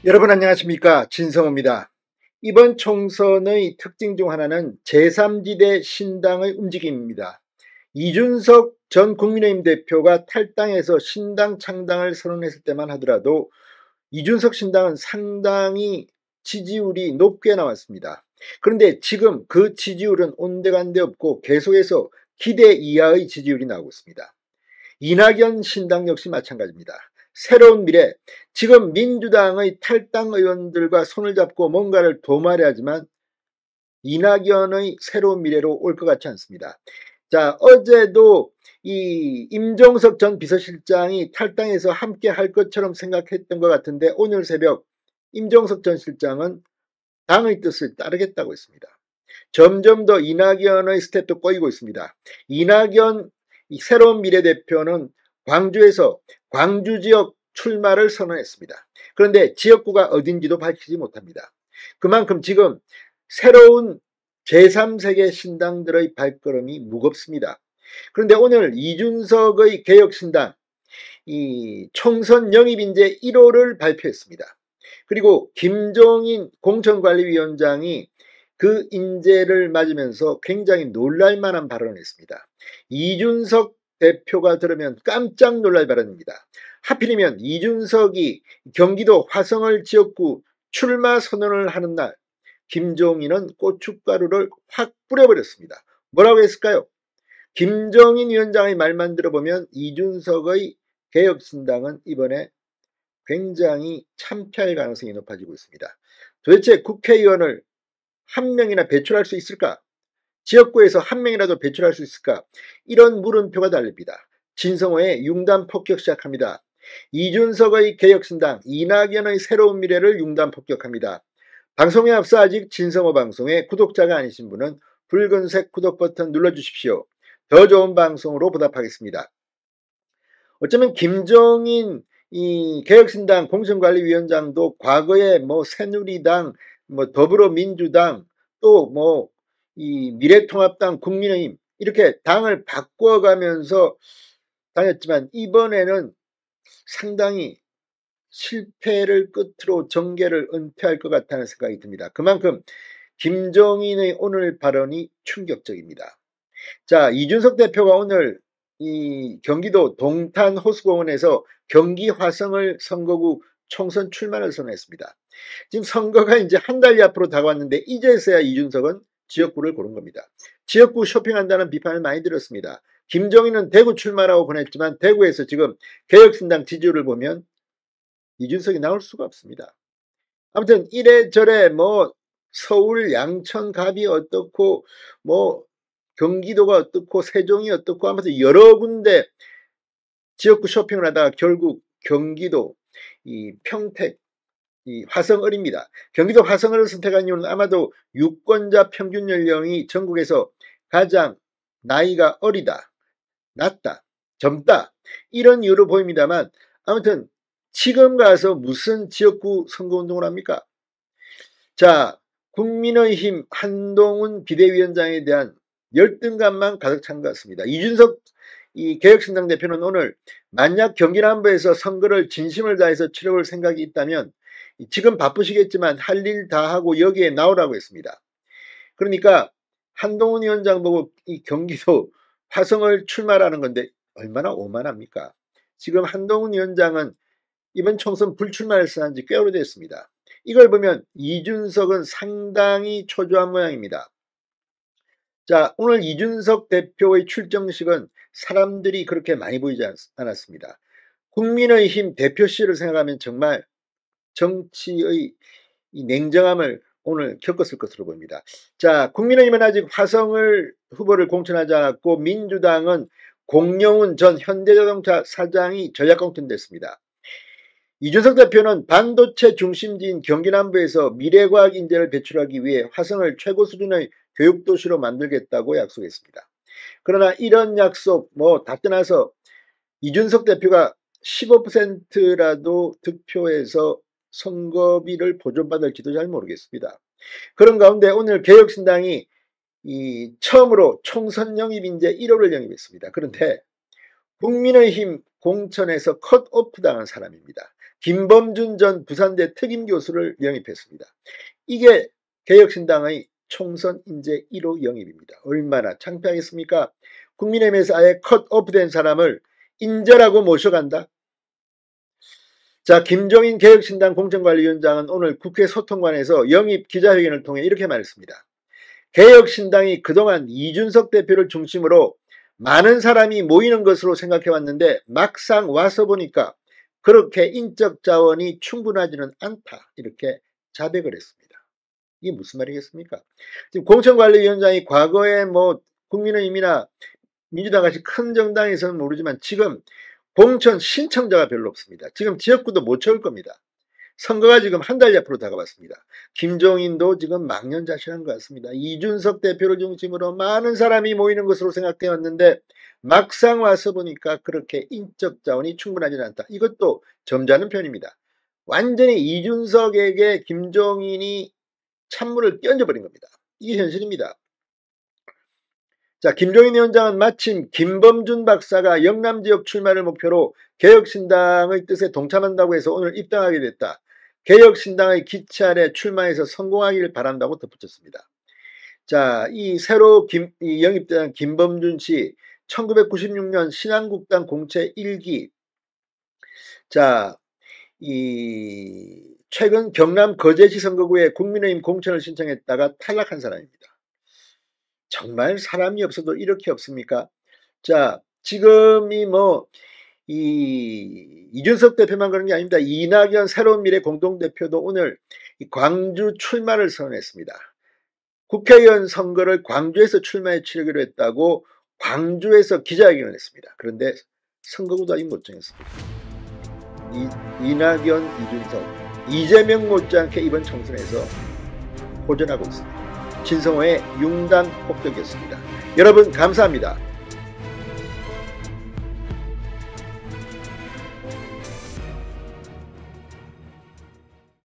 여러분 안녕하십니까, 진성호입니다. 이번 총선의 특징 중 하나는 제3지대 신당의 움직임입니다. 이준석 전 국민의힘 대표가 탈당해서 신당 창당을 선언했을 때만 하더라도 이준석 신당은 상당히 지지율이 높게 나왔습니다. 그런데 지금 그 지지율은 온데간데 없고 계속해서 기대 이하의 지지율이 나오고 있습니다. 이낙연 신당 역시 마찬가지입니다. 새로운 미래, 지금 민주당의 탈당 의원들과 손을 잡고 뭔가를 도모하려 하지만 이낙연의 새로운 미래로 올 것 같지 않습니다. 자, 어제도 이 임종석 전 비서실장이 탈당해서 함께 할 것처럼 생각했던 것 같은데 오늘 새벽 임종석 전 실장은 당의 뜻을 따르겠다고 했습니다. 점점 더 이낙연의 스텝도 꼬이고 있습니다. 이낙연 새로운 미래대표는 광주에서 광주 지역 출마를 선언했습니다. 그런데 지역구가 어딘지도 밝히지 못합니다. 그만큼 지금 새로운 제3세계 신당들의 발걸음이 무겁습니다. 그런데 오늘 이준석의 개혁신당 이 총선 영입인재 1호를 발표했습니다. 그리고 김종인 공천관리위원장이 그 인재를 맞으면서 굉장히 놀랄만한 발언을 했습니다. 이준석 대표가 들으면 깜짝 놀랄 발언입니다. 하필이면 이준석이 경기도 화성을 지역구 출마 선언을 하는 날 김종인은 고춧가루를 확 뿌려버렸습니다. 뭐라고 했을까요? 김종인 위원장의 말만 들어보면 이준석의 개혁신당은 이번에 굉장히 참패할 가능성이 높아지고 있습니다. 도대체 국회의원을 한 명이나 배출할 수 있을까? 지역구에서 한 명이라도 배출할 수 있을까? 이런 물음표가 달립니다. 진성호의 융단 폭격 시작합니다. 이준석의 개혁신당, 이낙연의 새로운 미래를 융단 폭격합니다. 방송에 앞서 아직 진성호 방송의 구독자가 아니신 분은 붉은색 구독 버튼 눌러주십시오. 더 좋은 방송으로 보답하겠습니다. 어쩌면 김종인 이 개혁신당 공천관리위원장도 과거에 뭐 새누리당, 뭐 더불어민주당, 또 뭐 이 미래통합당, 국민의힘 이렇게 당을 바꿔가면서 다녔지만 이번에는 상당히 실패를 끝으로 정계를 은퇴할 것 같다는 생각이 듭니다. 그만큼 김종인의 오늘 발언이 충격적입니다. 자, 이준석 대표가 오늘 이 경기도 동탄 호수공원에서 경기 화성을 선거구 총선 출마를 선언했습니다. 지금 선거가 이제 한 달이 앞으로 다가왔는데 이제서야 이준석은 지역구를 고른 겁니다. 지역구 쇼핑한다는 비판을 많이 들었습니다. 김종인은 대구 출마라고 보냈지만 대구에서 지금 개혁신당 지지율을 보면 이준석이 나올 수가 없습니다. 아무튼 이래저래 뭐 서울 양천 갑이 어떻고 뭐 경기도가 어떻고 세종이 어떻고 하면서 여러 군데 지역구 쇼핑을 하다가 결국 경기도 이 평택 이 화성을입니다. 경기도 화성을을 선택한 이유는 아마도 유권자 평균 연령이 전국에서 가장 나이가 어리다, 낮다, 젊다 이런 이유로 보입니다만 아무튼 지금 가서 무슨 지역구 선거운동을 합니까? 자, 국민의힘 한동훈 비대위원장에 대한 열등감만 가득 찬 것 같습니다. 이준석 이 개혁신당 대표는 오늘 만약 경기 남부에서 선거를 진심을 다해서 치러볼 생각이 있다면 지금 바쁘시겠지만 할 일 다 하고 여기에 나오라고 했습니다. 그러니까 한동훈 위원장 보고 이 경기도 화성을 출마라는 건데 얼마나 오만합니까? 지금 한동훈 위원장은 이번 총선 불출마를 선언한 지 꽤 오래됐습니다. 이걸 보면 이준석은 상당히 초조한 모양입니다. 자, 오늘 이준석 대표의 출정식은 사람들이 그렇게 많이 보이지 않았습니다. 국민의힘 대표실을 생각하면 정말 정치의 이 냉정함을 오늘 겪었을 것으로 보입니다. 자, 국민의힘은 아직 화성을 후보를 공천하지 않았고 민주당은 공영훈 전 현대자동차 사장이 전략공천됐습니다. 이준석 대표는 반도체 중심지인 경기 남부에서 미래과학 인재를 배출하기 위해 화성을 최고 수준의 교육도시로 만들겠다고 약속했습니다. 그러나 이런 약속 뭐 다 떠나서 이준석 대표가 15%라도 득표해서 선거비를 보존받을지도 잘 모르겠습니다. 그런 가운데 오늘 개혁신당이 이 처음으로 총선 영입 인재 1호를 영입했습니다. 그런데 국민의힘 공천에서 컷오프 당한 사람입니다. 김범준 전 부산대 특임교수를 영입했습니다. 이게 개혁신당의 총선 인재 1호 영입입니다. 얼마나 창피하겠습니까? 국민의힘에서 아예 컷오프된 사람을 인재라고 모셔간다? 자, 김종인 개혁신당 공천관리위원장은 오늘 국회 소통관에서 영입 기자회견을 통해 이렇게 말했습니다. 개혁신당이 그동안 이준석 대표를 중심으로 많은 사람이 모이는 것으로 생각해왔는데 막상 와서 보니까 그렇게 인적 자원이 충분하지는 않다. 이렇게 자백을 했습니다. 이게 무슨 말이겠습니까? 지금 공천관리위원장이 과거에 뭐 국민의힘이나 민주당 같이 큰 정당에서는 모르지만 지금 공천 신청자가 별로 없습니다. 지금 지역구도 못 채울 겁니다. 선거가 지금 한 달 옆으로 다가왔습니다. 김종인도 지금 망연자실한 것 같습니다. 이준석 대표를 중심으로 많은 사람이 모이는 것으로 생각되었는데 막상 와서 보니까 그렇게 인적 자원이 충분하지 않다. 이것도 점잖은 편입니다. 완전히 이준석에게 김종인이 찬물을 끼얹어버린 겁니다. 이게 현실입니다. 자, 김종인 위원장은 마침 김범준 박사가 영남 지역 출마를 목표로 개혁신당의 뜻에 동참한다고 해서 오늘 입당하게 됐다. 개혁신당의 기차 아래 출마해서 성공하기를 바란다고 덧붙였습니다. 자, 이 새로 영입된 김범준 씨 1996년 신한국당 공채 1기. 자, 최근 경남 거제시 선거구에 국민의힘 공천을 신청했다가 탈락한 사람입니다. 정말 사람이 없어도 이렇게 없습니까? 자, 지금이 이준석 대표만 그런 게 아닙니다. 이낙연 새로운 미래 공동대표도 오늘 광주 출마를 선언했습니다. 국회의원 선거를 광주에서 출마해 치르기로 했다고 광주에서 기자회견을 했습니다. 그런데 선거구도 아직 못 정했습니다. 이낙연, 이준석, 이재명 못지않게 이번 총선에서 호전하고 있습니다. 진성호의 융단 폭격이었습니다. 여러분 감사합니다.